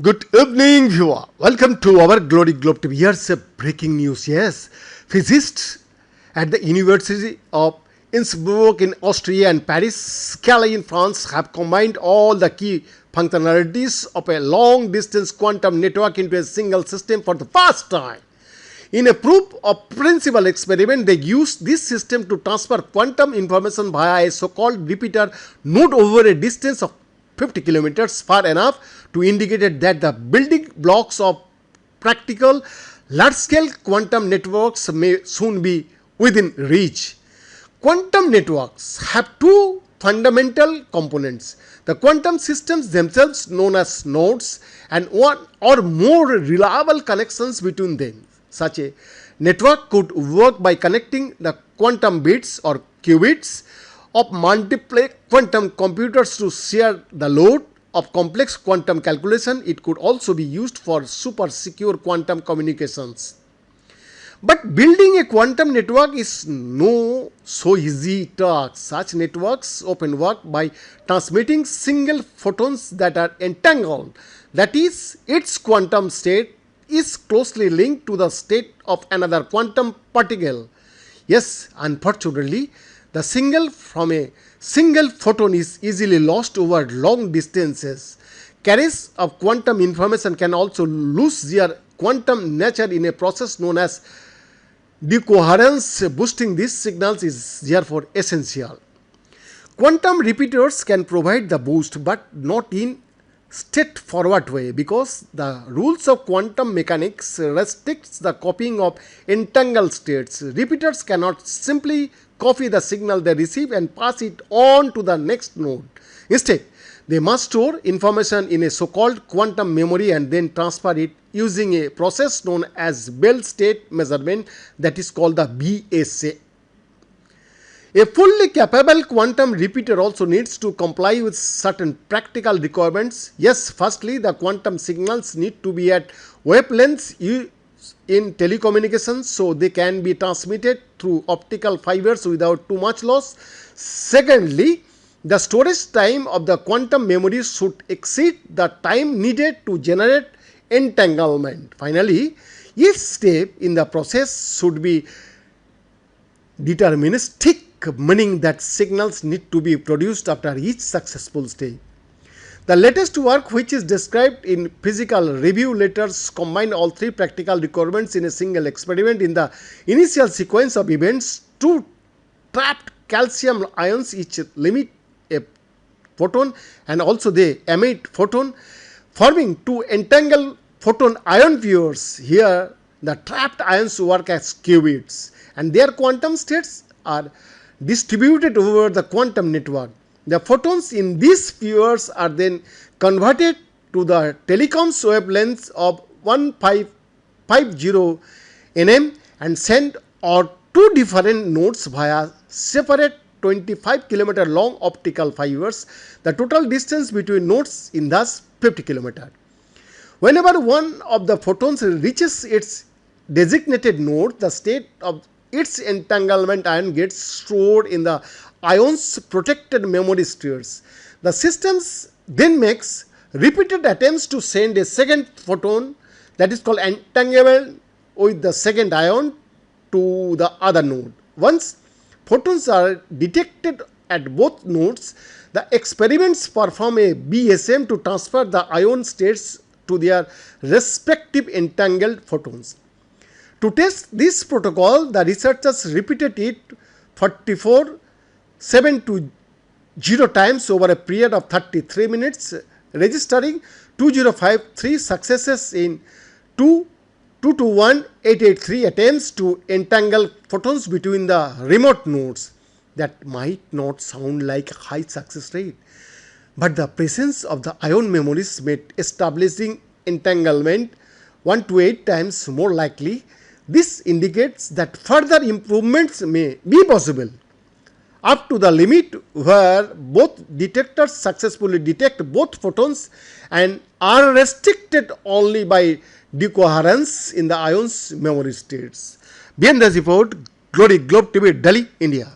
Good evening, viewer. Welcome to our Glory Globe TV. Here's a breaking news. Yes, physicists at the University of Innsbruck in Austria and Paris, Calais in France have combined all the key functionalities of a long-distance quantum network into a single system for the first time. In a proof of principle experiment, they used this system to transfer quantum information via a so-called repeater node over a distance of 50 kilometers, far enough to indicate that the building blocks of practical large-scale quantum networks may soon be within reach. Quantum networks have two fundamental components: the quantum systems themselves, known as nodes, and one or more reliable connections between them. Such a network could work by connecting the quantum bits or qubits of multiple quantum computers to share the load of complex quantum calculation. It could also be used for super secure quantum communications. But building a quantum network is no so easy task. Such networks often work by transmitting single photons that are entangled. That is, its quantum state is closely linked to the state of another quantum particle. Yes, unfortunately, the signal from a single photon is easily lost over long distances. Carriers of quantum information can also lose their quantum nature in a process known as decoherence. Boosting these signals is therefore essential. Quantum repeaters can provide the boost, but not in straightforward way, because the rules of quantum mechanics restricts the copying of entangled states. Repeaters cannot simply copy the signal they receive and pass it on to the next node. Instead, they must store information in a so-called quantum memory and then transfer it using a process known as Bell state measurement, that is called the BSA. A fully capable quantum repeater also needs to comply with certain practical requirements. Yes, firstly, the quantum signals need to be at wavelengths in telecommunications, so they can be transmitted through optical fibers without too much loss. Secondly, the storage time of the quantum memory should exceed the time needed to generate entanglement. Finally, each step in the process should be deterministic, meaning that signals need to be produced after each successful step. The latest work, which is described in Physical Review Letters, combined all three practical requirements in a single experiment. In the initial sequence of events, two trapped calcium ions each emit a photon and also they emit photon, forming two entangled photon ion pairs. Here, the trapped ions work as qubits, and their quantum states are distributed over the quantum network. The photons in these pairs are then converted to the telecoms wavelengths of 1550 nm and sent on two different nodes via separate 25 km long optical fibers. The total distance between nodes is thus 50 km. Whenever one of the photons reaches its designated node, the state of its entanglement ion gets stored in the ion's protected memory spheres. The systems then makes repeated attempts to send a second photon, that is called entanglement, with the second ion to the other node. Once photons are detected at both nodes, the experiments perform a BSM to transfer the ion states to their respective entangled photons. To test this protocol, the researchers repeated it 720 times over a period of 33 minutes, registering 2053 successes in 221,883 attempts to entangle photons between the remote nodes. That might not sound like a high success rate, but the presence of the ion memories made establishing entanglement 1 to 8 times more likely. This indicates that further improvements may be possible up to the limit where both detectors successfully detect both photons and are restricted only by decoherence in the ion's memory states. Behind this report, Glory Globe TV, Delhi, India.